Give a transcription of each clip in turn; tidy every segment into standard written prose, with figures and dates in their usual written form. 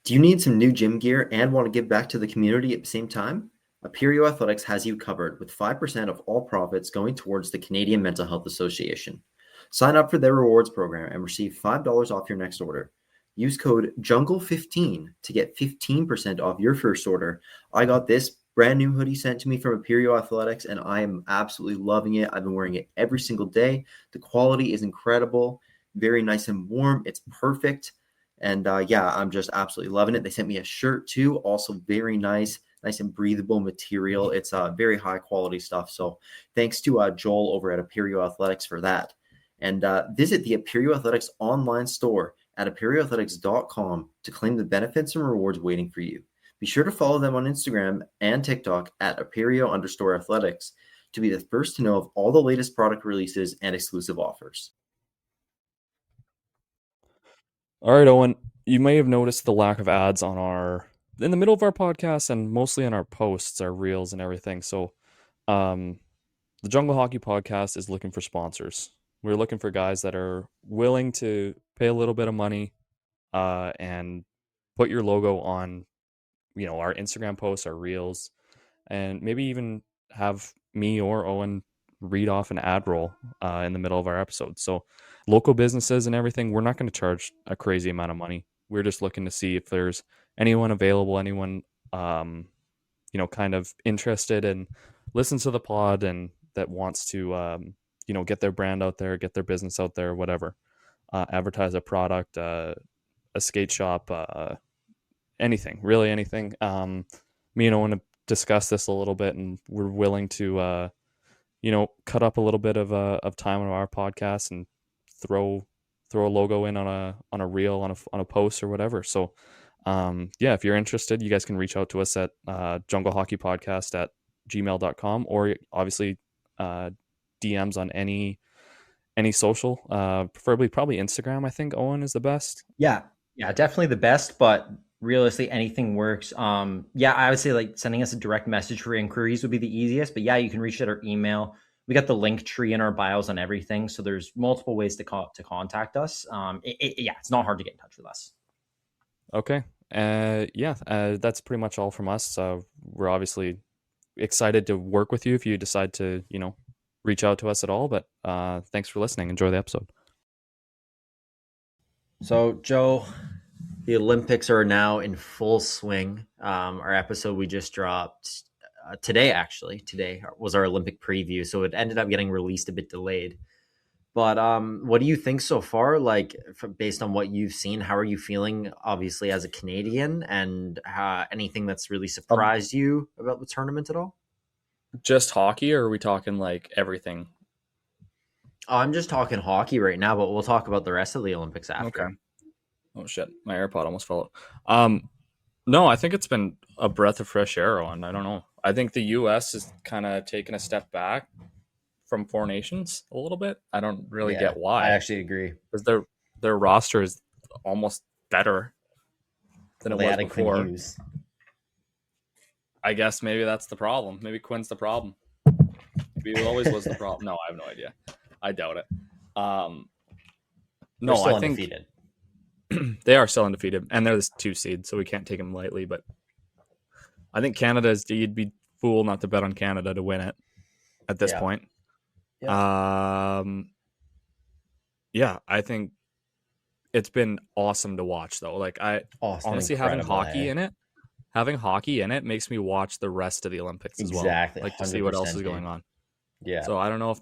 Do you need some new gym gear and want to give back to the community at the same time? Aperio Athletics has you covered with 5% of all profits going towards the Canadian Mental Health Association. Sign up for their rewards program and receive $5 off your next order. Use code JUNGLE15 to get 15% off your first order. I got this brand new hoodie sent to me from Aperio Athletics and I am absolutely loving it. I've been wearing it every single day. The quality is incredible, very nice and warm. It's perfect. And I'm just absolutely loving it. They sent me a shirt too, also very nice and breathable material. It's very high quality stuff. So thanks to Joel over at Aperio Athletics for that. And visit the Aperio Athletics online store at aperioathletics.com to claim the benefits and rewards waiting for you. Be sure to follow them on Instagram and TikTok at Aperio_athletics to be the first to know of all the latest product releases and exclusive offers. All right, Owen, you may have noticed the lack of ads in the middle of our podcast and mostly on our posts, our reels and everything. So, the Jungle Hockey Podcast is looking for sponsors. We're looking for guys that are willing to pay a little bit of money, and put your logo on, our Instagram posts, our reels, and maybe even have me or Owen read off an ad roll in the middle of our episode. So local businesses and everything, we're not going to charge a crazy amount of money. We're just looking to see if there's anyone available, anyone kind of interested and listens to the pod and that wants to get their brand out there, get their business out there, whatever. Advertise a product, a skate shop, anything, really anything. Me and Owen have discussed this a little bit, and we're willing to cut up a little bit of time on our podcast and throw a logo in on a reel, on a post or whatever. So if you're interested, you guys can reach out to us at junglehockeypodcast@gmail.com, or obviously DMs on any social, preferably probably Instagram. I think Owen is the best. Yeah, definitely the best, but realistically anything works. I would say like sending us a direct message for inquiries would be the easiest, but yeah, you can reach at our email. We got the link tree in our bios on everything, so there's multiple ways to contact us. It's not hard to get in touch with us. Okay. That's pretty much all from us. We're obviously excited to work with you if you decide to, reach out to us at all. But thanks for listening. Enjoy the episode. So, Joe, the Olympics are now in full swing. Our episode we just dropped today was our Olympic preview, so it ended up getting released a bit delayed. But what do you think so far? Like, based on what you've seen, how are you feeling, obviously, as a Canadian? And anything that's really surprised you about the tournament at all? Just hockey, or are we talking like everything? I'm just talking hockey right now, but we'll talk about the rest of the Olympics after. Okay. Oh, shit. My AirPod almost fell out. No, I think it's been a breath of fresh air on. I don't know. I think the U.S. is kind of taking a step back from Four Nations a little bit. I don't really get why. I actually agree. Because their roster is almost better than it was before. I guess maybe that's the problem. Maybe Quinn's the problem. Maybe it always was the problem. No, I have no idea. I doubt it. No, I think undefeated. They are still undefeated, and they're the 2 seed, so we can't take them lightly. But I think you'd be fool not to bet on Canada to win it at this point. Yeah. I think it's been awesome to watch, though. Like, honestly, having hockey in it makes me watch the rest of the Olympics as well. Like, to see what else is going on. Yeah. So I don't know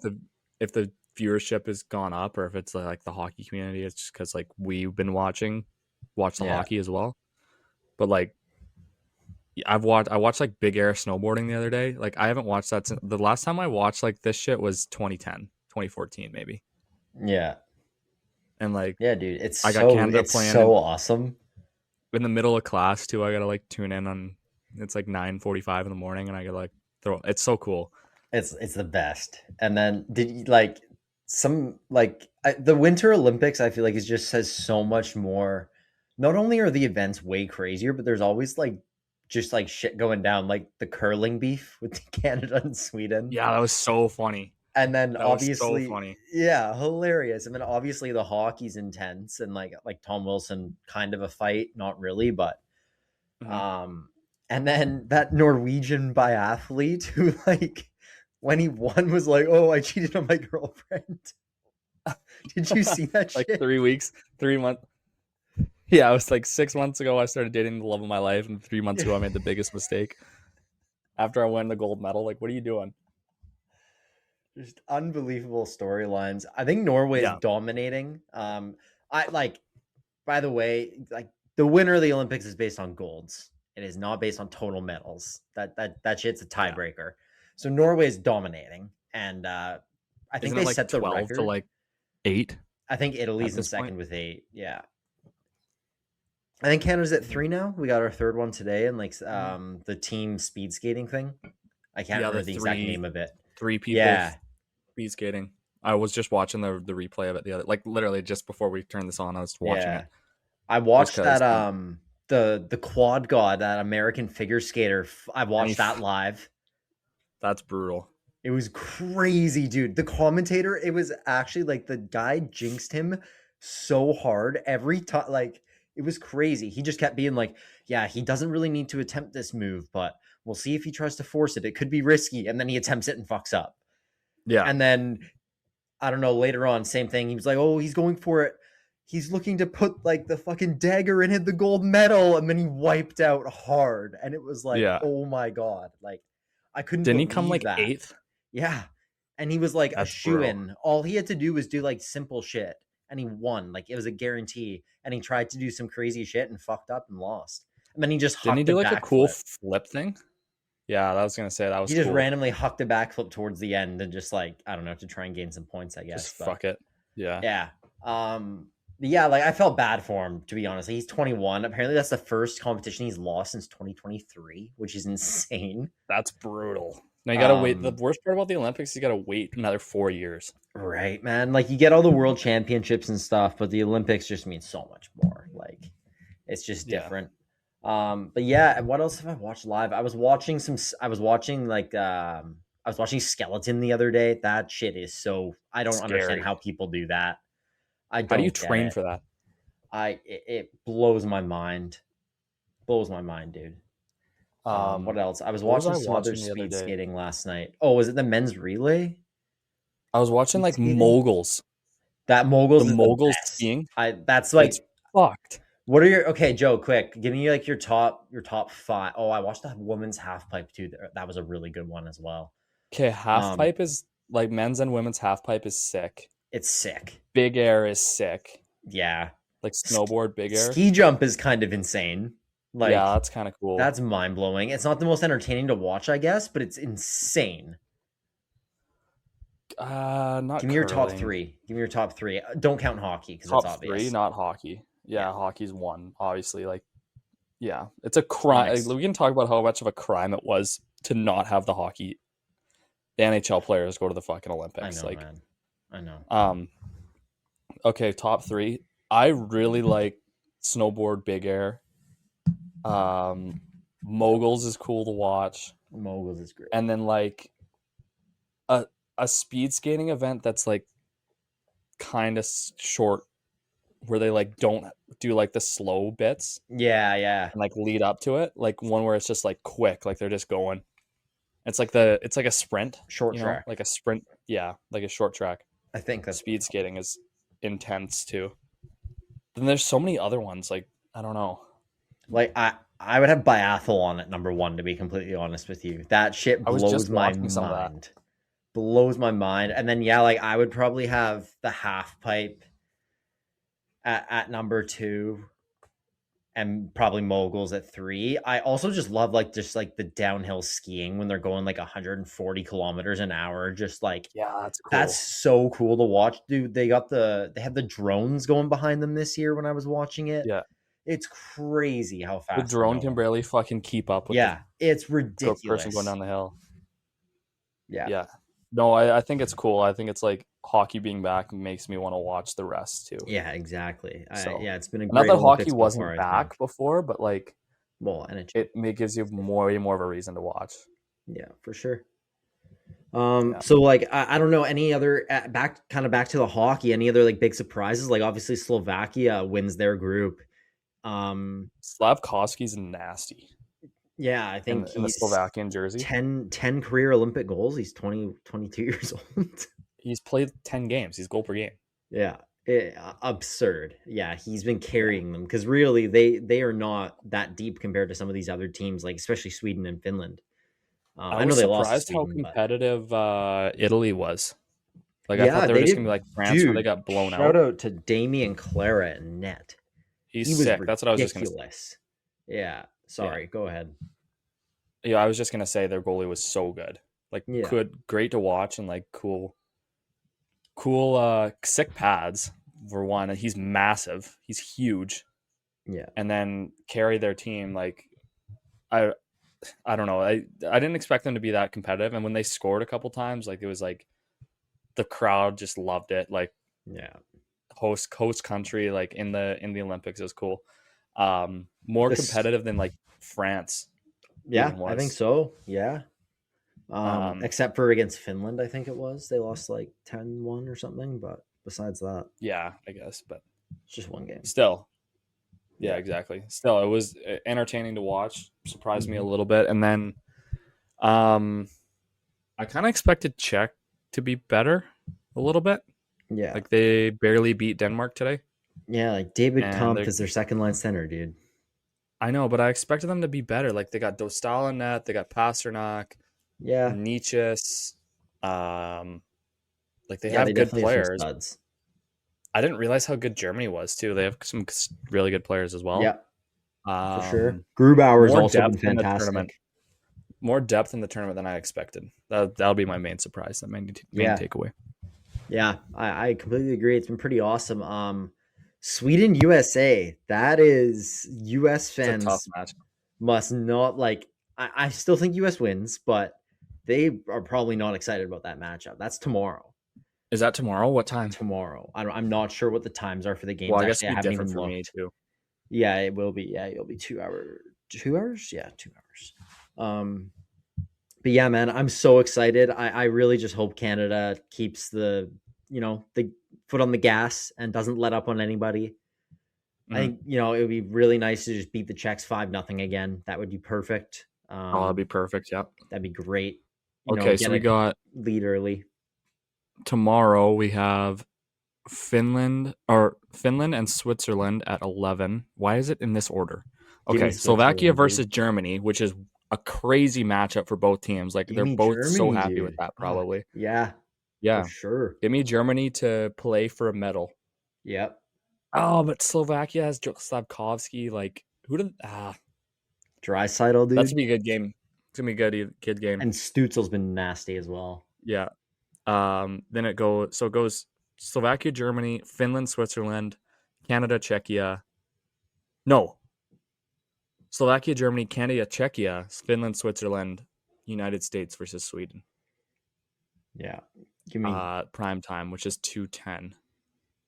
if the viewership has gone up or if it's like the hockey community. It's just because like we've been watch the hockey as well. But like, I watched like big air snowboarding the other day. Like, I haven't watched that since the last time I watched like this shit was 2014 maybe. Yeah. And like, yeah, dude, it's playing so awesome. In the middle of class too. I gotta like tune in on. It's like 9:45 in the morning, and I gotta like throw. It's so cool. It's the best. And then did you like the Winter Olympics? I feel like it just has so much more. Not only are the events way crazier, but there's always like just like shit going down, like the curling beef with Canada and Sweden. Yeah, that was so funny. And then obviously, so funny. Yeah, hilarious. And then obviously the hockey's intense, and like Tom Wilson kind of a fight, not really, but And then that Norwegian biathlete who, like, when he won was like, "Oh, I cheated on my girlfriend." Did you see that Like shit? 3 weeks, 3 months. Yeah, I was like 6 months ago, I started dating the love of my life, and 3 months ago, I made the biggest mistake. After I won the gold medal, like, what are you doing? Just unbelievable storylines. I think Norway is Yeah. dominating. I like, by the way, like, the winner of the Olympics is based on golds. It is not based on total medals. That shit's a tiebreaker. So Norway is dominating, and I think Isn't they it like set the 12 to record. like 8 I think Italy's at in this second point? with 8. Yeah. I think Canada's at 3 now. We got our third one today, and like the team speed skating thing. I can't Yeah, remember the the exact name of it. three people Yeah. speed skating. I was just watching the replay of it the other, like literally just before we turned this on, I was watching Yeah. it. I watched 'cause, that the quad god, that American figure skater. I watched that live. That's brutal. It was crazy, dude. The commentator, it was actually like the guy jinxed him so hard every time. Like, it was crazy. He just kept being like, yeah, he doesn't really need to attempt this move, but we'll see if he tries to force it. It could be risky. And then he attempts it and fucks up. Yeah. And then, I don't know, later on, same thing. He was like, oh, he's going for it. He's looking to put like the fucking dagger and hit the gold medal. And then he wiped out hard. And it was like, Yeah. oh my God. Like, I couldn't Didn't he believe come like that. 8th? Yeah. And he was like a That's shoe-in. All he had to do was do like simple shit. And he won. Like, it was a guarantee. And he tried to do some crazy shit and fucked up and lost. And then he just Didn't he hucked do a like a cool backflip. flip thing? Yeah, I was gonna say that was He just cool. randomly hucked a backflip towards the end and just, like, I don't know, to try and gain some points, I guess. Just But fuck it. Yeah. yeah. But yeah, like, I felt bad for him, to be honest. He's 21. Apparently that's the first competition he's lost since 2023, which is insane. That's brutal. Now you gotta wait. The worst part about the Olympics is you gotta wait another 4 years. Right, man. Like, you get all the world championships and stuff, but the Olympics just means so much more. Like, it's just different. But yeah, what else have I watched live? I was watching Skeleton the other day. That shit is so, I don't understand Scary. how people do that. I don't How do you get train it. for that? It blows my mind. Blows my mind, dude. What else? I was watching some other speed skating last night. Oh, was it the men's relay? I was watching like Skating? moguls. That moguls is moguls the best. skiing. That's like, It's fucked. what are your, okay, Joe, quick, give me like your top 5. Oh, I watched the women's half pipe too. That was a really good one as well. Okay, half pipe is like men's and women's half pipe is sick. It's sick. Big air is sick. Yeah. Like snowboard, big air. Ski jump is kind of insane. Like, yeah, that's kind of cool. That's mind blowing. It's not the most entertaining to watch, I guess, but it's insane. Not Give me your top 3. Give me your top 3. Don't count hockey because that's obvious. Top 3, not hockey. Yeah, hockey's 1, obviously. Like, yeah, it's a crime. Like, we can talk about how much of a crime it was to not have the NHL players go to the fucking Olympics. I know, like, man. I know. Okay, top 3. I really like snowboard, big air. Moguls is cool to watch. Moguls is great. And then like a speed skating event that's like kind of short, where they like don't do like the slow bits. Yeah. And like lead up to it, like one where it's just like quick, like they're just going. It's like a sprint, short track, like a sprint. Yeah, like a short track. I think that's speed skating is intense too. Then there's so many other ones. Like, I don't know. Like, I would have biathlon on at number 1, to be completely honest with you. That shit blows my mind. Blows my mind. And then, yeah, like, I would probably have the half pipe at number 2, and probably moguls at 3. I also just love like the downhill skiing when they're going like 140 kilometers an hour. Just like, yeah, that's cool. That's so cool to watch, dude. They had the drones going behind them this year when I was watching it. Yeah. It's crazy how fast the drone can barely fucking keep up with it's ridiculous. The person going down the hill. Yeah. No, I think it's cool. I think it's like hockey being back makes me want to watch the rest too. Yeah, exactly. It's been a great not that Olympics hockey wasn't back before, but like, and it gives you way more of a reason to watch. Yeah, for sure. So like, I don't know any other back to the hockey, any other like big surprises? Like, obviously Slovakia wins their group. Slavkovsky's nasty Yeah, I think in the he's Slovakian jersey. 10 career Olympic goals. He's 22 years old. He's played 10 games. He's goal per game. Yeah, absurd. Yeah, he's been carrying them because really they are not that deep compared to some of these other teams, like especially Sweden and Finland. I I know was they lost to surprised how Sweden, but competitive Italy was. Like, I yeah, thought they were they just going to be did. like France where they Dude, got blown shout out. out to Damian Clara at net. He's He was sick. That's what I was just going to say. ridiculous. Yeah, sorry. Go ahead. Yeah, I was just going to say their goalie was so good. Like, Yeah. great to watch and like cool, sick pads for one. And he's massive. He's huge. Yeah. And then carry their team. Like, I don't know. I didn't expect them to be that competitive. And when they scored a couple times, like it was like the crowd just loved it. Like, Yeah. host country, like in the Olympics, is cool. More competitive than like France. Yeah, I think so. Yeah. Except for against Finland, I think it was. They lost like 10-1 or something, but besides that, yeah, I guess, but it's just one game. Still. Yeah, exactly. Still, it was entertaining to watch. Surprised me a little bit. And then I kind of expected Czech to be better a little bit. Yeah. Like they barely beat Denmark today. Yeah, like David Kampf is their second line center, dude. I know, but I expected them to be better. Like they got Dostal in net, they got Pasternak, Nietzsche's. Like they have good players. I didn't realize how good Germany was too. They have some really good players as well. Yeah, for sure. Grubauer's also been fantastic. More depth in the tournament than I expected. That'll be my main surprise. That main takeaway. Yeah, I completely agree. It's been pretty awesome. Sweden USA. That is US fans. It's a tough match. Must not like. I still think US wins, but they are probably not excited about that matchup. That's tomorrow. Is that tomorrow? What time? Tomorrow. I'm not sure what the times are for the games. Well, I guess it'll be different for me too. Yeah, it will be. Yeah, it'll be 2 hours. 2 hours? Yeah, 2 hours. But yeah, man, I'm so excited. I really just hope Canada keeps the foot on the gas and doesn't let up on anybody. I think, it would be really nice to just beat the Czechs 5-0 again. That would be perfect. That'd be perfect. Yeah. That'd be great. So we got lead early. Tomorrow we have Finland and Switzerland at 11. Why is it in this order? Okay, Slovakia versus Germany, which is a crazy matchup for both teams. Like they're both Germany, so happy with that, probably. Yeah, for sure. Give me Germany to play for a medal. Yep. Oh, but Slovakia has Slavkovsky. Like who did Draisaitl, dude. That's gonna be a good game. It's gonna be a good game. And Stutzel's been nasty as well. Yeah. Then it goes Slovakia, Germany, Finland, Switzerland, Canada, Czechia. No. Slovakia, Germany, Canada, Czechia, Finland, Switzerland, United States versus Sweden. Yeah. Give me prime time, which is 2:10.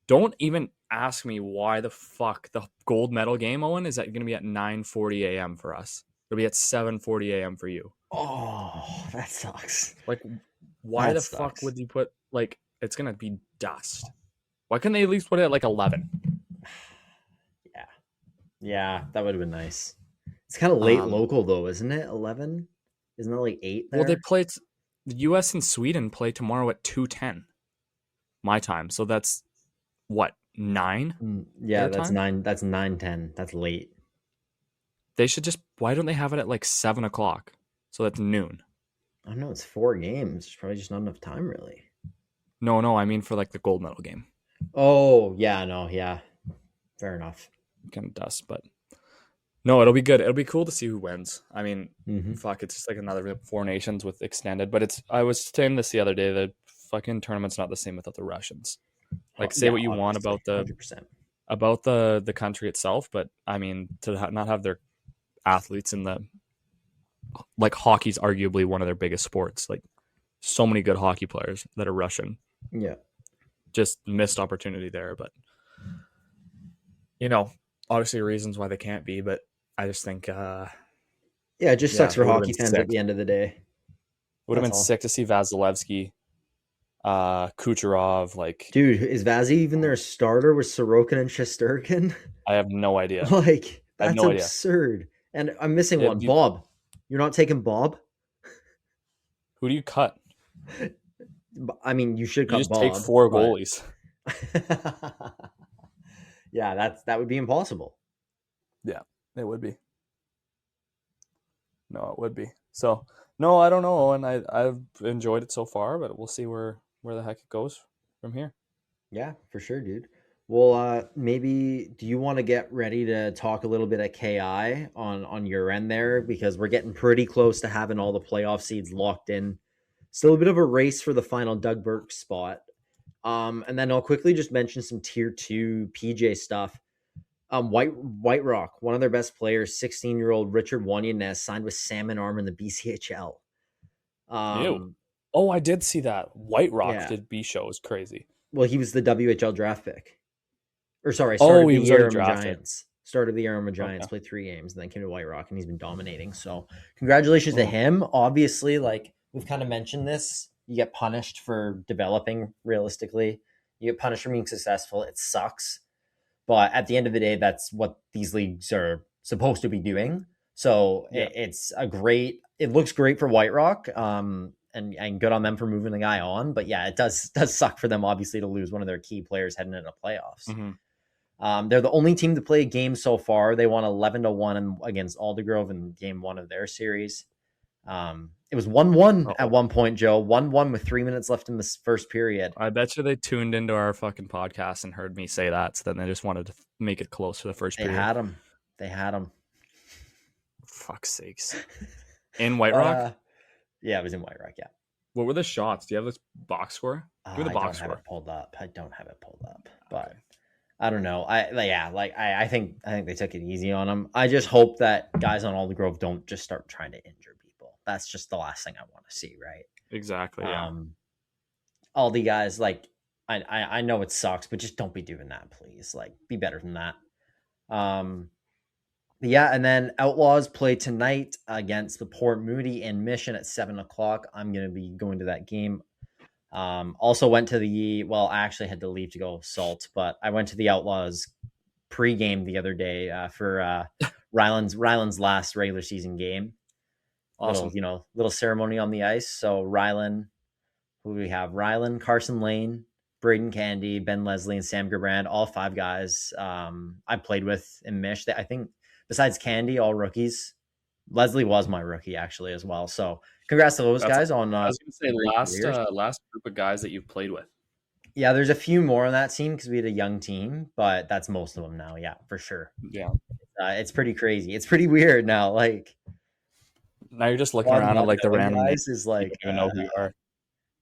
Don't even ask me why the fuck the gold medal game, Owen, is that going to be at 9:40 a.m. for us. It'll be at 7:40 a.m. for you. Oh, that sucks. Like, why the fuck would you put, like, it's going to be dust. Why couldn't they at least put it at, like, 11? Yeah. Yeah, that would have been nice. It's kind of late local, though, isn't it? 11? Isn't it, like, 8 there? Well, the U.S. and Sweden play tomorrow at 2:10 my time. So that's, what, 9? Yeah, that's 9. That's 9:10. That's late. They should why don't they have it at, like, 7 o'clock? So that's noon. I don't know. It's 4 games. There's probably just not enough time, really. No. I mean for, like, the gold medal game. Oh, yeah. No, yeah. Fair enough. Kind of dust, but no, it'll be good. It'll be cool to see who wins. I mean, fuck, it's just like another 4 nations with extended. But I was saying this the other day, the fucking tournament's not the same without the Russians. Like, say what you want about 100%. About the country itself, but I mean, to not have their athletes in the, like, hockey's arguably one of their biggest sports. Like, so many good hockey players that are Russian. Yeah. Just missed opportunity there, but obviously reasons why they can't be, but I just think it just sucks for hockey fans at the end of the day. Would have been sick to see Vasilevsky Kucherov. Like, Dude, is Vazzy even their starter with Sorokin and Shesterkin? I have no idea. Like, I have that's no idea. absurd. And I'm missing Yeah, one. Bob. You're not taking Bob? who do you cut? I mean, you should You cut just take Bob. 4 But goalies. yeah, that would be impossible. Yeah, it would be. No, it would be. So, no, I don't know, and I've enjoyed it so far, but we'll see where the heck it goes from here. Yeah, for sure, dude. Well, maybe do you want to get ready to talk a little bit at KI on your end there, because we're getting pretty close to having all the playoff seeds locked in. Still a bit of a race for the final Doug Burke spot. And then I'll quickly just mention some tier 2 PJ stuff. White Rock, one of their best players, 16-year-old Richard Wanyanez, signed with Salmon Arm in the BCHL. Ew. Oh, I did see that. White Rock Yeah. did B show is crazy. Well, he was the WHL draft pick. Or sorry, Oh, started he the was year already on the drafted. Giants. Started the year on the Giants, Okay. played 3 games, and then came to White Rock, and he's been dominating. So congratulations to him. Obviously, like we've kind of mentioned this, you get punished for developing realistically. You get punished for being successful. It sucks. But at the end of the day, that's what these leagues are supposed to be doing. So Yeah. it looks great for White Rock. And good on them for moving the guy on. But yeah, it does suck for them, obviously, to lose one of their key players heading into playoffs. Mm-hmm. They're the only team to play a game so far. They won 11-1 against Aldergrove in game 1 of their series. It was 1-1 at one point, Joe. 1-1 with 3 minutes left in the first period. I bet you they tuned into our fucking podcast and heard me say that, so then they just wanted to make it close for the first period. They had him. Fuck's sakes. In White Rock? Yeah, it was in White Rock, yeah. What were the shots? Do you have this box score? Give me the box score. I don't have it pulled up, but okay. I don't know. I think they took it easy on him. I just hope that guys on Aldergrove don't just start trying to injure people. That's just the last thing I want to see, right? Exactly. Yeah. All the guys, like, I know it sucks, but just don't be doing that, please. Like, be better than that. Yeah, and then Outlaws play tonight against the Port Moody in Mission at 7:00. I'm gonna be going to that game. Also went to I actually had to leave to go Salt, but I went to the Outlaws pregame the other day for Ryland's last regular season game. Awesome. Little ceremony on the ice. So Ryland, who we have? Ryland, Carson Lane, Braden Candy, Ben Leslie, and Sam Gerbrand, all 5 guys I played with in Mish. I think besides Candy, all rookies. Leslie was my rookie actually as well. So congrats to those guys on. I was going to say last group of guys that you've played with. Yeah, there's a few more on that team because we had a young team, but that's most of them now. Yeah, for sure. Yeah, it's pretty crazy. It's pretty weird now. Like now you're just looking around at like the random guys is like you don't even know who you are.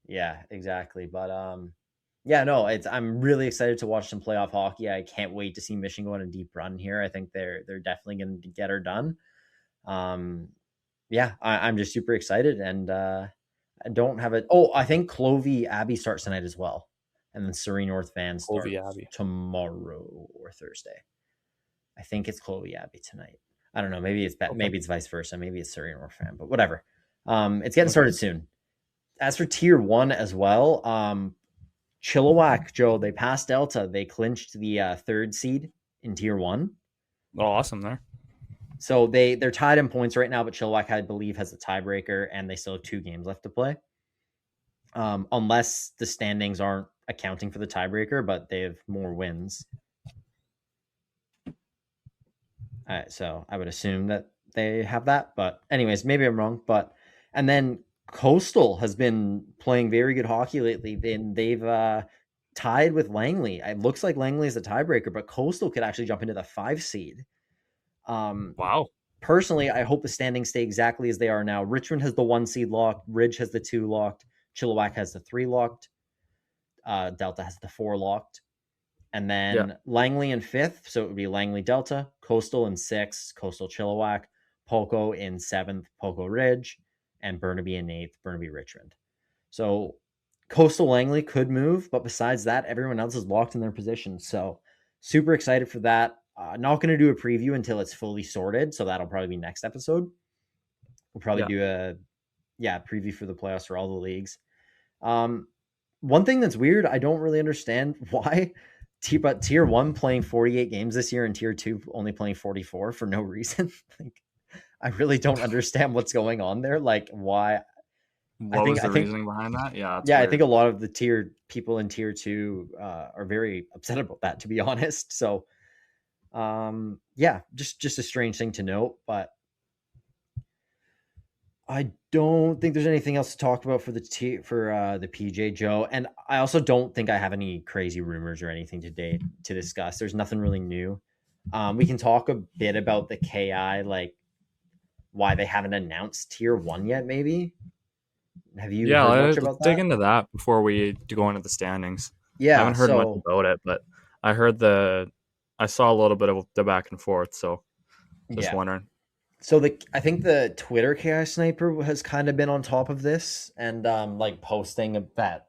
Yeah, exactly. But yeah, no, I'm really excited to watch some playoff hockey. I can't wait to see Michigan go on a deep run here. I think they're definitely going to get her done. Yeah, I'm just super excited, and I don't have it. Oh, I think Clovey Abbey starts tonight as well, and then Surrey North Van starts tomorrow or Thursday. I think it's Clovey Abbey tonight. I don't know. Maybe it's maybe it's vice versa. Maybe it's Surrey North Fan, but whatever. It's getting started soon. As for tier 1 as well, Chilliwack, Joe, they passed Delta. They clinched the 3rd seed in tier 1. Oh, awesome there. So they're tied in points right now, but Chilliwack, I believe, has a tiebreaker, and they still have 2 games left to play. Unless the standings aren't accounting for the tiebreaker, but they have more wins. So I would assume that they have that. But anyways, maybe I'm wrong. And then Coastal has been playing very good hockey lately. They've tied with Langley. It looks like Langley is the tiebreaker, but Coastal could actually jump into the 5 seed. Wow. Personally, I hope the standings stay exactly as they are now. Richmond has the 1 seed locked. Ridge has the 2 locked. Chilliwack has the 3 locked. Delta has the 4 locked. And then Langley in 5th. So it would be Langley Delta, Coastal in 6th, Coastal Chilliwack, Poco in 7th, Poco Ridge, and Burnaby in 8th, Burnaby Richmond. So Coastal Langley could move, but besides that, everyone else is locked in their position. So super excited for that. Not going to do a preview until it's fully sorted. So that'll probably be next episode. We'll probably do a preview for the playoffs for all the leagues. one thing that's weird, I don't really understand why. But tier 1 playing 48 games this year and tier 2 only playing 44 for no reason. Like, I really don't understand what's going on there. Like, why? What was the reasoning behind that? Yeah, it's I weird. think a lot of the people in tier 2 are very upset about that, to be honest. So, yeah, just a strange thing to note, but I don't think there's anything else to talk about for the PJHL, and I also don't think I have any crazy rumors or anything today to discuss. There's nothing really new. We can talk a bit about the KI, like why they haven't announced tier 1 yet. Maybe have you heard much let's about dig that? into that before we go into the standings. I Yeah, haven't heard much about it, but I saw a little bit of the back and forth, so just wondering. So I think the Twitter KI sniper has kind of been on top of this and like posting that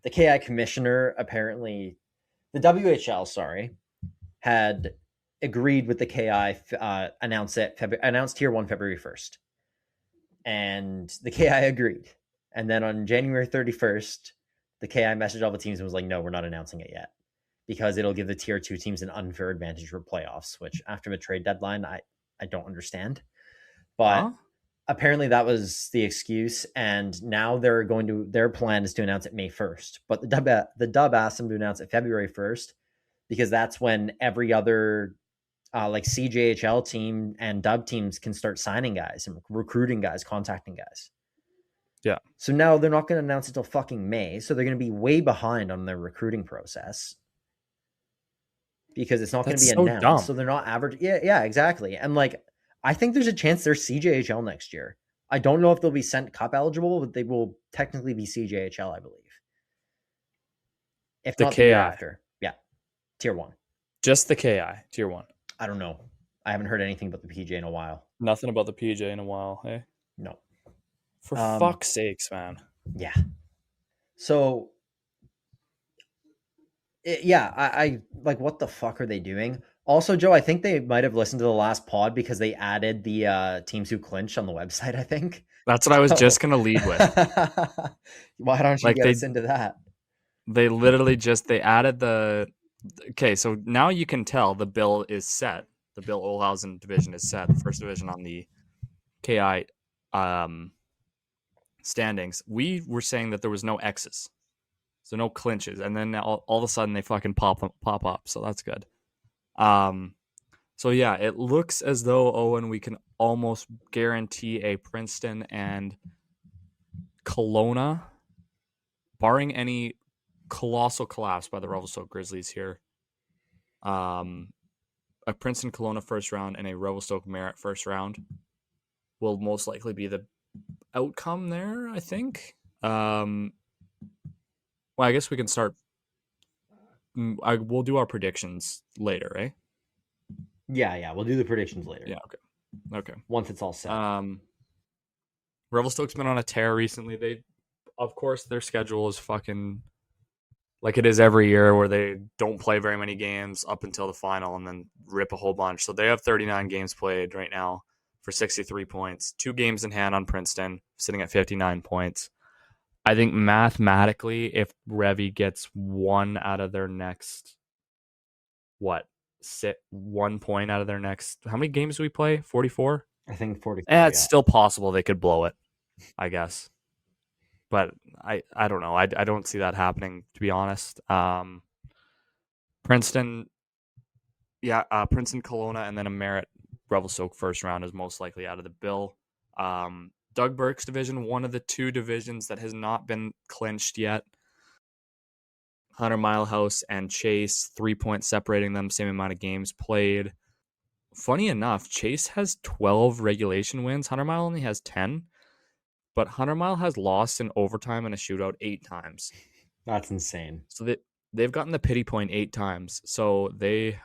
the KI commissioner, apparently the WHL, sorry, had agreed with the KI, announced tier 1 February 1st, and the KI agreed. And then on January 31st, the KI messaged all the teams and was like, no, we're not announcing it yet, because it'll give the tier 2 teams an unfair advantage for playoffs, which after the trade deadline, I don't understand. But apparently that was the excuse, and now their plan is to announce it May 1st. But the dub asked them to announce it February 1st, because that's when every other like CJHL team and dub teams can start signing guys and recruiting guys, contacting guys. Yeah. So now they're not going to announce it till fucking May, so they're going to be way behind on their recruiting process, because it's not going to be announced. Dumb. So they're not average. Yeah, exactly. And like, I think there's a chance they're CJHL next year. I don't know if they'll be sent cup eligible, but they will technically be CJHL, I believe. If not the year after. Yeah. Tier 1. Just the KI, tier 1. I don't know. I haven't heard anything about the PJ in a while. Nothing about the PJ in a while, hey? No. For fuck's sakes, man. Yeah. So, I like, what the fuck are they doing? Also, Joe, I think they might have listened to the last pod because they added the teams who clinched on the website, I think. That's what I was just going to lead with. Why don't you get us into that? They literally they added the... Okay, so now you can tell the bill is set. The Bill Olhausen division is set. The first division on the KI standings. We were saying that there was no X's. So no clinches. And then all of a sudden they fucking pop up. So that's good. So yeah, it looks as though, Owen, we can almost guarantee a Princeton and Kelowna, barring any colossal collapse by the Revelstoke Grizzlies here. A Princeton Kelowna first round and a Revelstoke Merritt first round will most likely be the outcome there, I think. Well, I guess we can start. We'll do our predictions later, right? Yeah, we'll do the predictions later. Yeah, okay. Once it's all set. Revelstoke's been on a tear recently. Of course, their schedule is fucking like it is every year, where they don't play very many games up until the final and then rip a whole bunch. So they have 39 games played right now for 63 points. 2 games in hand on Princeton, sitting at 59 points. I think mathematically, if Revy gets 1 out of their next, 1 point out of their next, how many games do we play? 44? I think 44. It's still possible they could blow it, I guess. But I don't know. I don't see that happening, to be honest. Princeton, Princeton, Kelowna, and then a Merritt Revelstoke first round is most likely out of the bill. Doug Burke's division, one of the 2 divisions that has not been clinched yet. Hunter Milehouse and Chase, 3 points separating them, same amount of games played. Funny enough, Chase has 12 regulation wins. Hunter Mile only has 10. But Hunter Mile has lost in overtime and a shootout 8 times. That's insane. So they've gotten the pity point 8 times. So they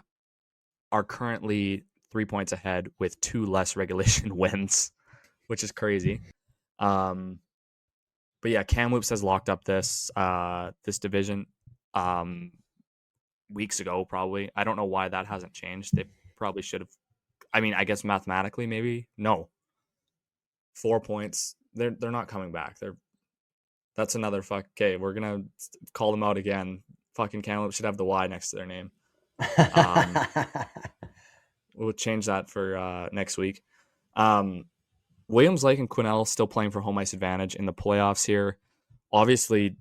are currently 3 points ahead with 2 less regulation wins, which is crazy. But yeah, Kamloops has locked up this division weeks ago, probably. I don't know why that hasn't changed. They probably should have. I mean, I guess mathematically, maybe. No. 4 points. They're not coming back. That's another fuck. Okay, we're gonna call them out again. Fucking Kamloops should have the Y next to their name. We'll change that for next week. Williams Lake and Quesnel still playing for home ice advantage in the playoffs here. Obviously,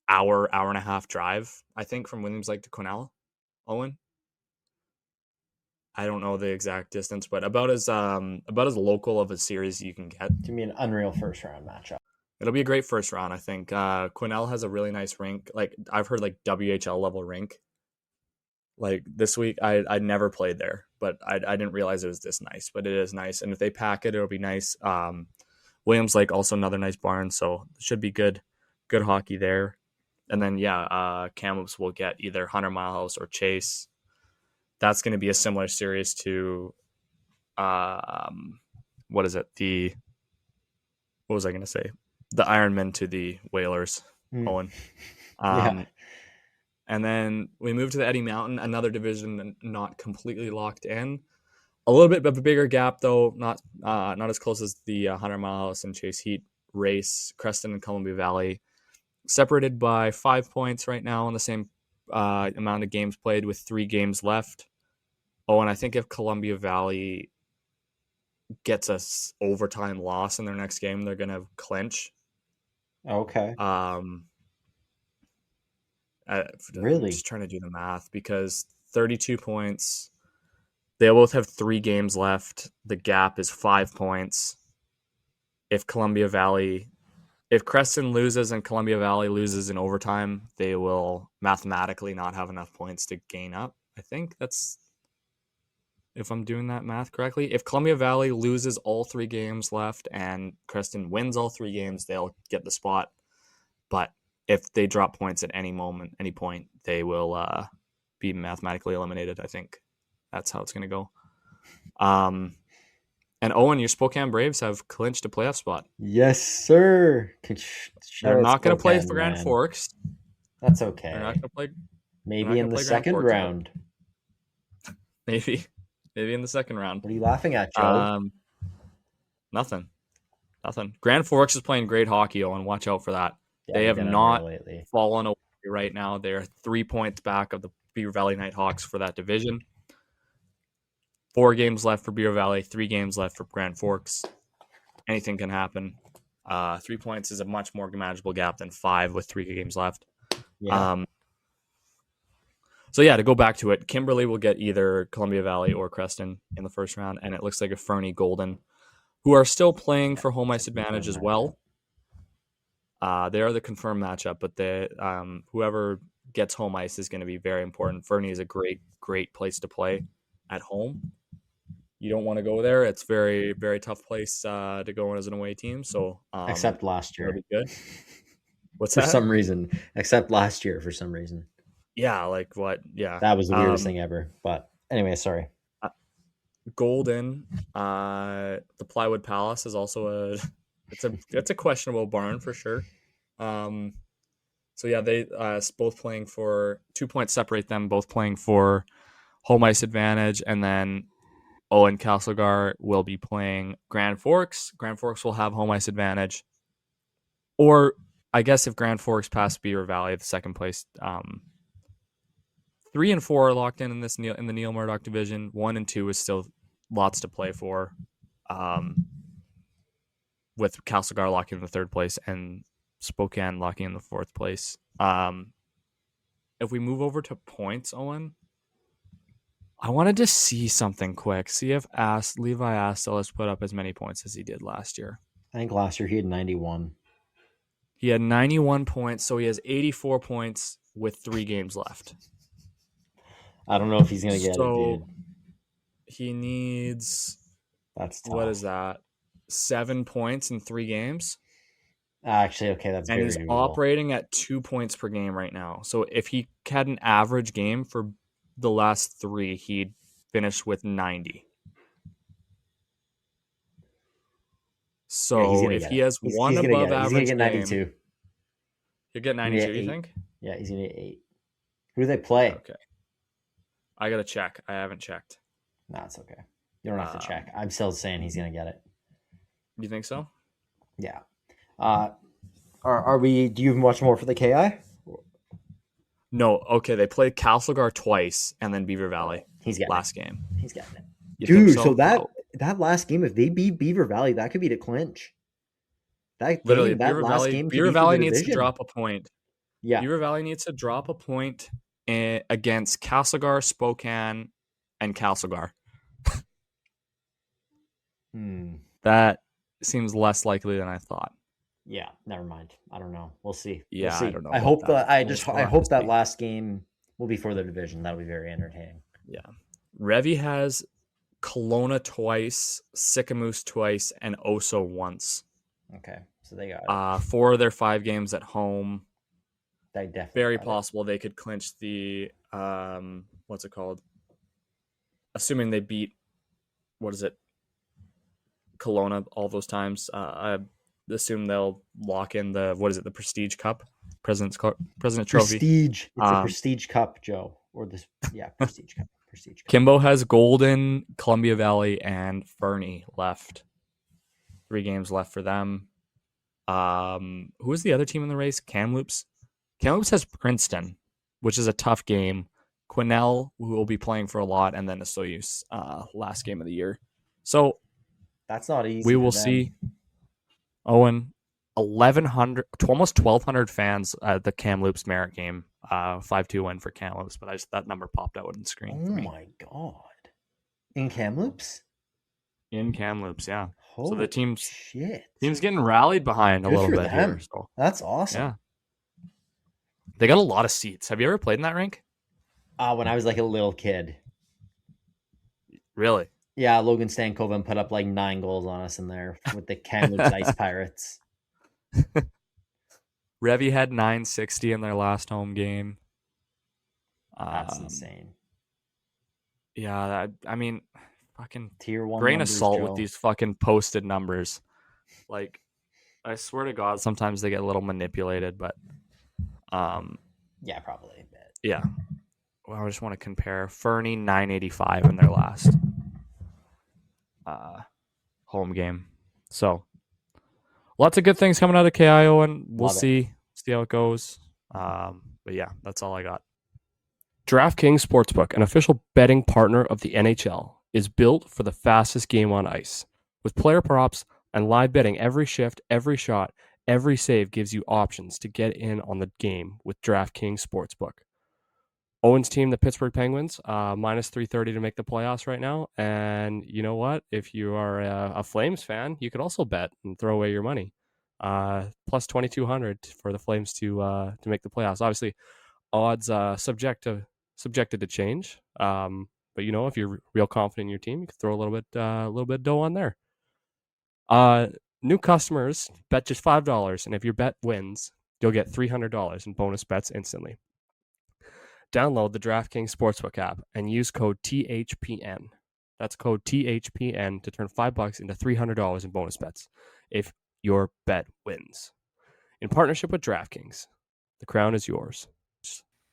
hour and a half drive, I think, from Williams Lake to Quesnel. Owen, I don't know the exact distance, but about as local of a series you can get. Give me an unreal first round matchup. It'll be a great first round, I think. Quesnel has a really nice rink. Like I've heard, like VIJHL level rink. Like this week, I never played there, but I didn't realize it was this nice. But it is nice, and if they pack it, it'll be nice. Williams Lake also another nice barn, so it should be good hockey there. And then Kamloops will get either Hunter Milehouse or Chase. That's going to be a similar series to, what is it? What was I going to say? The Ironmen to the Whalers, Owen. Yeah. And then we move to the Eddie Mountain, another division not completely locked in. A little bit of a bigger gap, though, not as close as the Hunter Milehouse and Chase Heat race. Creston and Columbia Valley separated by 5 points right now on the same amount of games played with 3 games left. Oh, and I think if Columbia Valley gets a overtime loss in their next game, they're going to clinch. Okay. Really? I'm just trying to do the math because 32 points. They both have 3 games left. The gap is 5 points. If Creston loses and Columbia Valley loses in overtime, they will mathematically not have enough points to gain up. I think that's, if I'm doing that math correctly. If Columbia Valley loses all 3 games left and Creston wins all 3 games, they'll get the spot. But if they drop points at any point, they will be mathematically eliminated. I think that's how it's going to go. And Owen, your Spokane Braves have clinched a playoff spot. Yes, sir. They're not going to play for Grand Forks. That's okay. They're not going to play. Maybe in the second round. Maybe in the second round. What are you laughing at, Joe? Nothing. Grand Forks is playing great hockey, Owen. Watch out for that. Yeah, they have not fallen away right now. They're 3 points back of the Beaver Valley Nighthawks for that division. 4 games left for Beaver Valley, 3 games left for Grand Forks. Anything can happen. 3 points is a much more manageable gap than 5 with 3 games left. Yeah. To go back to it, Kimberly will get either Columbia Valley or Creston in the first round, and it looks like a Fernie Golden, who are still playing for home ice advantage as well. They are the confirmed matchup, but whoever gets home ice is going to be very important. Fernie is a great place to play at home. You don't want to go there. It's very, very tough place to go in as an away team. So except last year, be good. What's for that? some reason? Except last year, for some reason. Yeah, like what? Yeah, that was the weirdest thing ever. But anyway, sorry. Golden, the Plywood Palace is also it's a questionable barn for sure. They both playing for 2 points separate them, both playing for home ice advantage, and then Owen Castlegar will be playing Grand Forks. Grand Forks will have home ice advantage, or I guess if Grand Forks pass Beaver Valley, the second place, 3 and 4 are locked in the Neil Murdoch division. 1 and 2 is still lots to play for, with Castlegar locking in the 3rd place and Spokane locking in the 4th place. If we move over to points, Owen, I wanted to see something quick. See if Levi Astel's put up as many points as he did last year. I think last year he had 91. He had 91 points, so he has 84 points with 3 games left. I don't know if he's going to get it, dude. He needs... That's tough. What is that? 7 points in 3 games? Actually, okay, that's very doable. And he's operating at 2 points per game right now. So if he had an average game for the last 3, he'd finish with 90. So if he has one above average, he's going to get 92. He'll get 92, you think? Yeah, he's going to get 8. Who do they play? Okay. I got to check. I haven't checked. No, it's okay. You don't have to check. I'm still saying he's going to get it. You think so? Yeah. Are we? Do you have much more for the KI? No, okay, they played Castlegar twice and then Beaver Valley He's getting last game. He's getting it. You think Dude, so? so that last game, if they beat Beaver Valley, that could be the clinch. Literally, That last game could Beaver be for Valley the needs to division. drop a point. Yeah. Beaver Valley needs to drop a point against Castlegar, Spokane, and Castlegar. That seems less likely than I thought. Yeah, never mind. I don't know. We'll see. Yeah, we'll see. I don't know I about hope that. I hope that last game will be for the division. That'll be very entertaining. Yeah. Revy has Kelowna twice, Sicamous twice, and Oso once. Okay, so they got 4 of their 5 games at home. They definitely very possible they could clinch the what's it called? Assuming they beat Kelowna all those times. I assume they'll lock in the the Prestige Cup, President Trophy. Prestige. It's a Prestige Cup, Joe, or this Prestige Cup. Prestige Cup. Kimbo has Golden, Columbia Valley, and Fernie left. 3 games left for them. Who is the other team in the race? Kamloops. Kamloops has Princeton, which is a tough game. Quesnel, who will be playing for a lot, and then the Soyuz last game of the year. So that's not easy. We will see. Owen, 1,100, almost 1,200 fans at the Kamloops Merit game. 5-2 win for Kamloops, but that number popped out on the screen. Oh my god! In Kamloops? In Kamloops, yeah. Holy so the team's team's getting rallied behind a little bit here. So. That's awesome. Yeah. They got a lot of seats. Have you ever played in that rink? When I was like a little kid. Really? Yeah, Logan Stankoven put up like 9 goals on us in there with the Kamloops Ice Pirates. Revy had 960 in their last home game. That's insane. Yeah, I mean, fucking Tier 1 grain numbers, of salt Joe. with these fucking posted numbers. Like, I swear to God, sometimes they get a little manipulated, but yeah, probably a bit. Yeah. Well, I just want to compare Fernie 985 in their last home game. So lots of good things coming out of KIO, and we'll see how it goes. But yeah, that's all I got. DraftKings Sportsbook, an official betting partner of the NHL, is built for the fastest game on ice. With player props and live betting every shift, every shot, every save gives you options to get in on the game with DraftKings Sportsbook. Owen's team, the Pittsburgh Penguins, minus 330 to make the playoffs right now. And you know what? If you are a Flames fan, you could also bet and throw away your money. Plus 2,200 for the Flames to make the playoffs. Obviously, odds subjected to change. But you know, if you're real confident in your team, you can throw a little bit of dough on there. New customers bet just $5, and if your bet wins, you'll get $300 in bonus bets instantly. Download the DraftKings Sportsbook app and use code THPN. That's code THPN to turn $5 into $300 in bonus bets if your bet wins. In partnership with DraftKings, the crown is yours.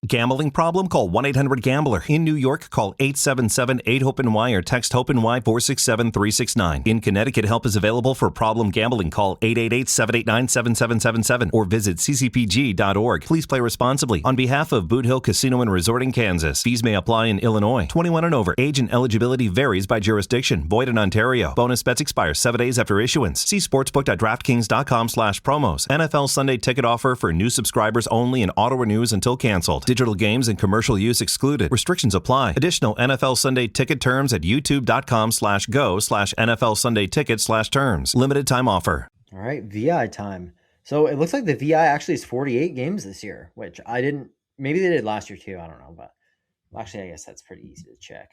Gambling problem? Call 1-800-GAMBLER. In New York, call 877-8-HOPE-NY or text HOPE-NY 467-369. In Connecticut, help is available for problem gambling. Call 888-789-7777 or visit ccpg.org. Please play responsibly. On behalf of Boot Hill Casino and Resort in Kansas, fees may apply in Illinois. 21 and over. Age and eligibility varies by jurisdiction. Void in Ontario. Bonus bets expire 7 days after issuance. See sportsbook.draftkings.com/promos. NFL Sunday ticket offer for new subscribers only and auto renews until canceled. Digital games and commercial use excluded. Restrictions apply. Additional NFL Sunday ticket terms at youtube.com/go/NFL Sunday ticket/terms. Limited time offer. All right, VI time. So it looks like the VI actually is 48 games this year, which I didn't, maybe they did last year too. I don't know, but actually, I guess that's pretty easy to check.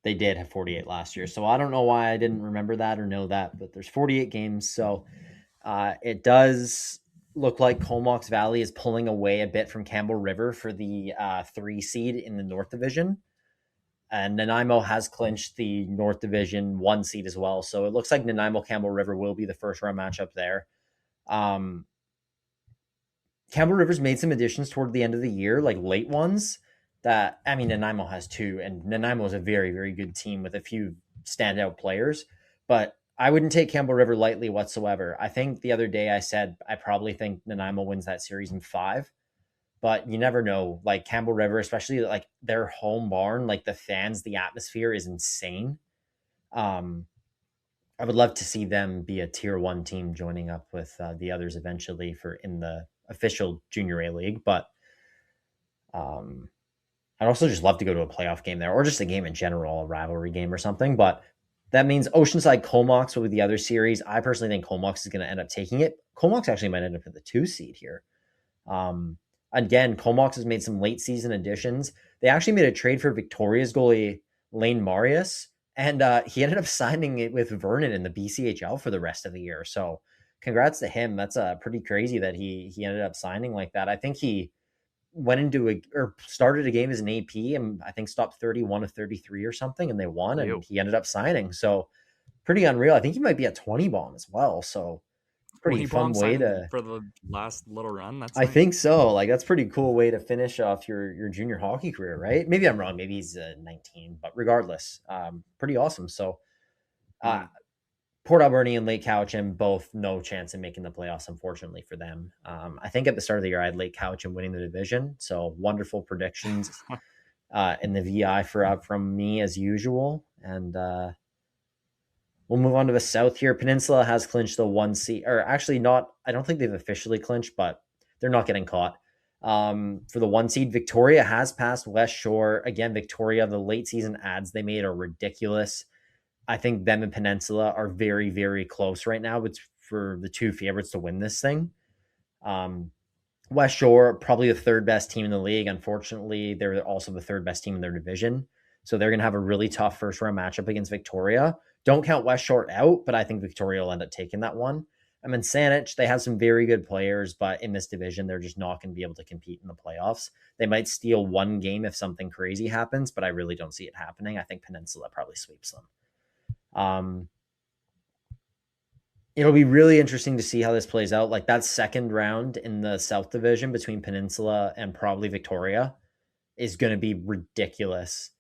They did have 48 last year. So I don't know why I didn't remember that or know that, but there's 48 games. So it does look like Comox Valley is pulling away a bit from Campbell River for the 3 seed in the North Division. And Nanaimo has clinched the North Division 1 seed as well. So it looks like Nanaimo-Campbell River will be the first round matchup there. Campbell River's made some additions toward the end of the year, like late ones that, I mean, Nanaimo has too. And Nanaimo is a very, very good team with a few standout players. But I wouldn't take Campbell River lightly whatsoever. I think the other day I said I probably think Nanaimo wins that series in 5, but you never know. Like Campbell River, especially like their home barn, like the fans, the atmosphere is insane. I would love to see them be a tier 1 team joining up with the others eventually for in the official Junior A League. But I'd also just love to go to a playoff game there, or just a game in general, a rivalry game or something. But that means Oceanside Comox will be the other series. I personally think Comox is going to end up taking it. Comox actually might end up with the 2 seed here. Again, Comox has made some late season additions. They actually made a trade for Victoria's goalie Lane Marius, and he ended up signing it with Vernon in the BCHL for the rest of the year. So congrats to him. That's pretty crazy that he ended up signing like that. I think he went into started a game as an AP and I think stopped 31 of 33 or something, and they won, and he ended up signing. So pretty unreal. I think he might be a 20 bomb as well. So pretty fun way to for the last little run. I think so. Like that's pretty cool way to finish off your junior hockey career, right? Maybe I'm wrong. Maybe he's 19, but regardless, pretty awesome. So Port Alberni and Lake Cowichan both no chance in making the playoffs, unfortunately for them. I think at the start of the year I had Lake Cowichan winning the division. So wonderful predictions in the VI from me as usual. And we'll move on to the South here. Peninsula has clinched the 1 seed, or actually not. I don't think they've officially clinched, but they're not getting caught. For the 1 seed, Victoria has passed West Shore. Again, Victoria, the late season ads they made are ridiculous. I think them and Peninsula are very, very close right now. It's for the 2 favorites to win this thing. West Shore, probably the 3rd best team in the league. Unfortunately, they're also the 3rd best team in their division. So they're going to have a really tough first round matchup against Victoria. Don't count West Shore out, but I think Victoria will end up taking that one. I mean, Saanich, they have some very good players, but in this division, they're just not going to be able to compete in the playoffs. They might steal 1 game if something crazy happens, but I really don't see it happening. I think Peninsula probably sweeps them. It'll be really interesting to see how this plays out. Like that second round in the South Division between Peninsula and probably Victoria is going to be ridiculous.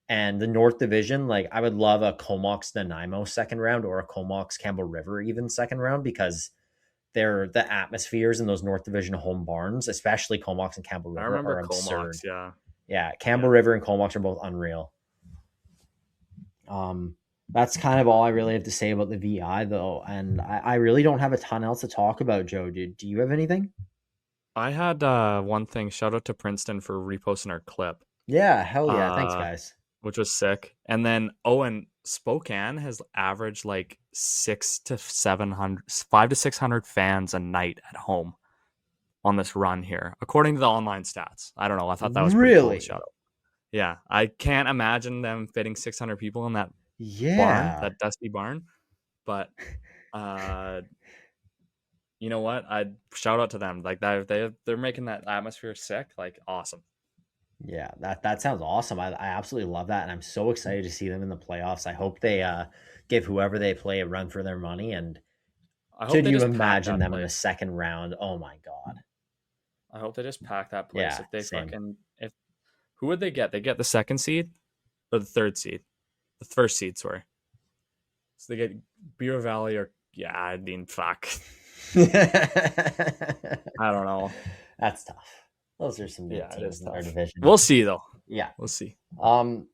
And the North Division, like I would love a Comox Nanaimo second round or a Comox Campbell River even second round, because they're the atmospheres in those North Division home barns, especially Comox and Campbell River. I remember are absurd. Comox, yeah. Campbell River and Comox are both unreal. That's kind of all I really have to say about the VI, though. And I really don't have a ton else to talk about, Joe. Do you have anything? I had one thing. Shout out to Princeton for reposting our clip. Yeah, hell yeah. Thanks, guys. Which was sick. And then Owen, Spokane has averaged like 500 to 600 fans a night at home on this run here, according to the online stats. I don't know. I thought that was pretty cool. Shout out. Yeah, I can't imagine them fitting 600 people in that barn, that dusty barn. But you know what? I'd shout out to them. Like they're making that atmosphere sick. Like awesome. Yeah, that sounds awesome. I absolutely love that, and I'm so excited to see them in the playoffs. I hope they give whoever they play a run for their money. And could you imagine them in the second round? Oh my god! I hope they just pack that place. Yeah, who would they get? They get the 2nd seed or the 3rd seed? The 1st seed, sorry. So they get Beaver Valley or I mean, fuck. I don't know. That's tough. Those are some good teams in our division. We'll see, though. Yeah, we'll see.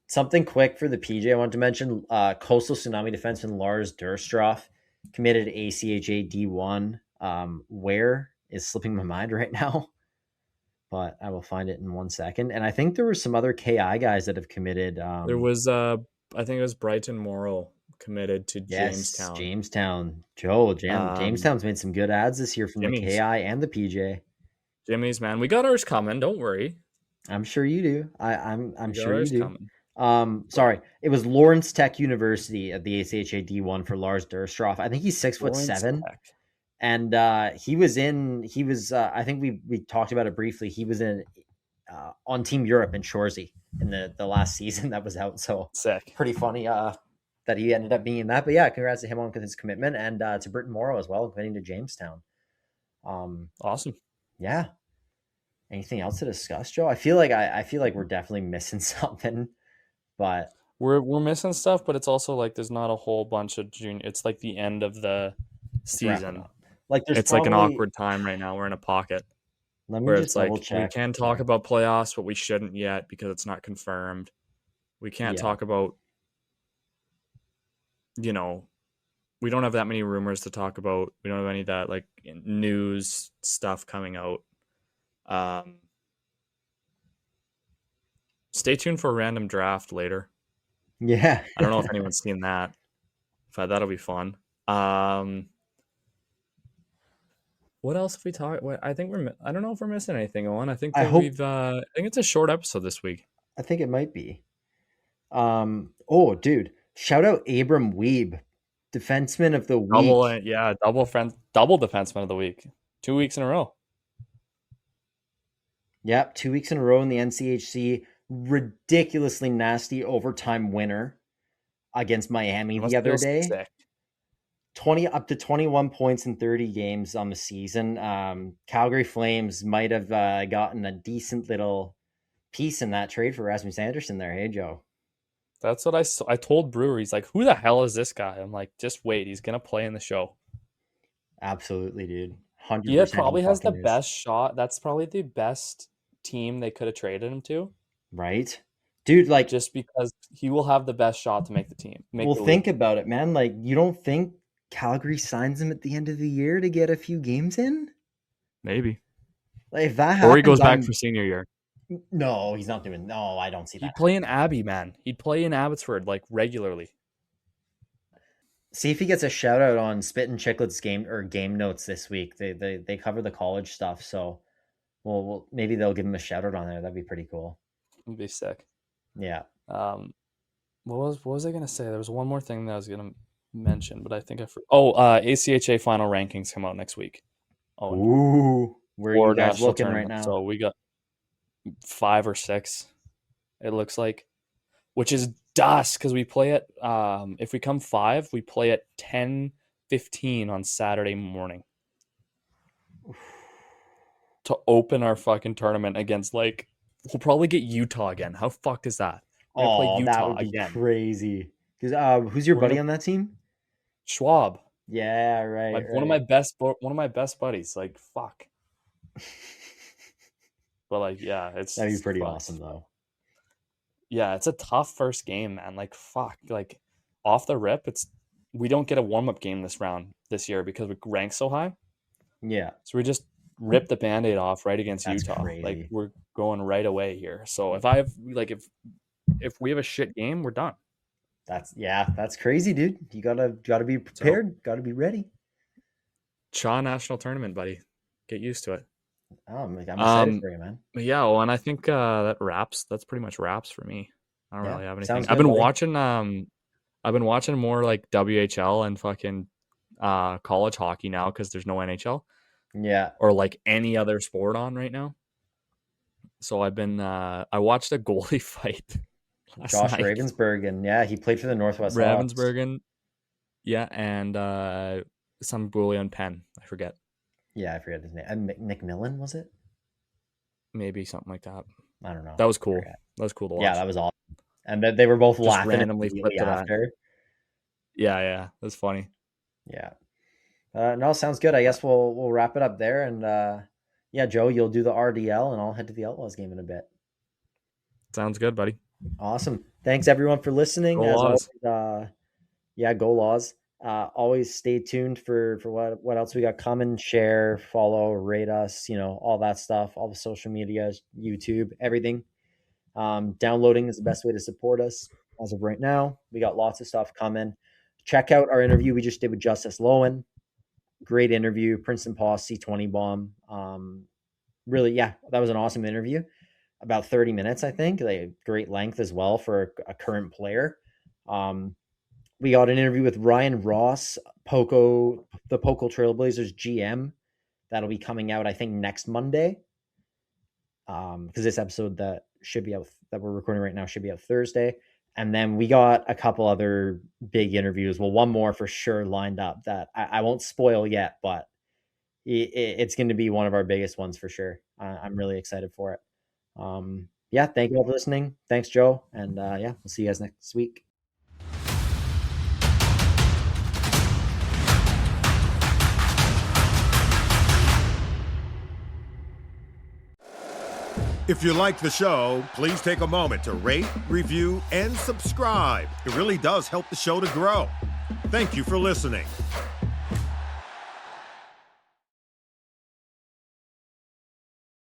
Something quick for the PJ I wanted to mention. Coastal Tsunami defenseman Lars Durstroff committed ACHA D1. Where is slipping my mind right now, but I will find it in 1 second. And I think there were some other KI guys that have committed. There was, I think it was Brighton Morrow committed to Jamestown. Jamestown. Joe, Jamestown's made some good ads this year from the KI and the PJ. Jimmy's, man. We got ours coming. Don't worry. I'm sure you do. I'm sure you do. Coming. Sorry. It was Lawrence Tech University at the ACHA D1 for Lars Durstroff. I think he's 6'7". And he was I think we talked about it briefly. He was on Team Europe in Shoresy in the last season that was out. So sick. Pretty funny that he ended up being in that. But yeah, congrats to him on his commitment, and to Britton Morrow as well, committing to Jamestown. Awesome. Yeah. Anything else to discuss, Joe? I feel like we're definitely missing something, but We're missing stuff, but it's also like there's not a whole bunch of junior. It's like the end of the Let's wrap it season. up. Like there's It's like an probably- awkward time right now. We're in a pocket Let me where just it's like double we check. can talk about playoffs, but we shouldn't yet because it's not confirmed. We can't Yeah. talk about, you know, we don't have that many rumors to talk about. We don't have any of that like news stuff coming out. Stay tuned for a random draft later. Yeah. I don't know if anyone's seen that, but that'll be fun. What else have we talked? I think I don't know if we're missing anything, Owen. I think I that hope- I think it's a short episode this week. I think it might be. Oh, dude! Shout out Abram Weeb, defenseman of the week. Double defenseman of the week. 2 weeks in a row. Yep, 2 weeks in a row in the NCHC. Ridiculously nasty overtime winner against Miami the other day. Sick. 20 up to 21 points in 30 games on the season. Calgary Flames might have gotten a decent little piece in that trade for Rasmus Anderson there. Hey, Joe. That's what I told Brewer. He's like, who the hell is this guy? I'm like, just wait. He's going to play in the show. Absolutely, dude. 100%. He probably has the fucking is. best shot. That's probably the best team they could have traded him to. Right? Dude, like, Just because he will have the best shot to make the team. well, think about it, man. Like, you don't think Calgary signs him at the end of the year to get a few games in? Maybe. Like, if that happens, Or he goes back for senior year. No, he's not doing. No, I don't see that. He'd play in Abbey, man. He'd play in Abbotsford like regularly. See if he gets a shout out on Spit and Chicklets game notes this week. They cover the college stuff, so well maybe they'll give him a shout out on there. That'd be pretty cool. It'd be sick. Yeah. What was I gonna say? There was one more thing that I was gonna mention, but I think ACHA final rankings come out next week. Ooh, where are you guys looking right now? So we got 5 or 6, it looks like, which is dust because we play at if we come 5, we play at 10:15 on Saturday morning to open our fucking tournament against we'll probably get Utah again. How fucked is that? We're gonna play Utah that would be again. Crazy. Because who's your buddy on that team? Schwab. Yeah, right. Like right. one of my best buddies. Like fuck. But like, yeah, that'd be pretty awesome though. Yeah, it's a tough first game, man. Like fuck, like off the rip, we don't get a warm-up game this year because we rank so high. Yeah. So we just rip the Band-Aid off right against That's Utah. crazy. Like we're going right away here. So if we have a shit game, we're done. That's crazy, dude. You gotta be prepared, gotta be ready. Cha National Tournament, buddy. Get used to it. Oh, I'm excited for you, man. But yeah, well, and I think that's pretty much wraps for me. I don't really have anything. Sounds I've good, been watching more like WHL and fucking college hockey now because there's no NHL. Yeah. Or like any other sport on right now. So I've been I watched a goalie fight last Josh night. Ravensbergen. He played for the Northwest Hawks. Ravensbergen. Yeah, and some goalie on Penn. I forget. Yeah, I forget his name. McMillan, was it? Maybe something like that. I don't know. That was cool. That was cool to watch. Yeah, that was awesome. And they were both Just laughing randomly flipped it after. Yeah, that's funny. Yeah. No, sounds good. I guess we'll wrap it up there. And Joe, you'll do the RDL, and I'll head to the Outlaws game in a bit. Sounds good, buddy. Awesome. Thanks everyone for listening. Go Laws. Always, go Laws. Always stay tuned for what else we got coming. Share, follow, rate us, all that stuff, all the social media, YouTube, everything. Downloading is the best way to support us as of right now. We got lots of stuff coming. Check out our interview we just did with Justice Lowen. Great interview. Princeton Paws C20 bomb. Really, that was an awesome interview. About 30 minutes, I think. Like great length as well for a current player. We got an interview with Ryan Ross, the Poco Trailblazers GM. That'll be coming out, I think, next Monday. Because this episode that we're recording right now should be out Thursday. And then we got a couple other big interviews. Well, one more for sure lined up that I won't spoil yet, but it's going to be one of our biggest ones for sure. I'm really excited for it. yeah, thank you all for listening. Thanks, Joe. And yeah, we'll see you guys next week. If you like the show, please take a moment to rate, review, and subscribe. It really does help the show to grow. Thank you for listening.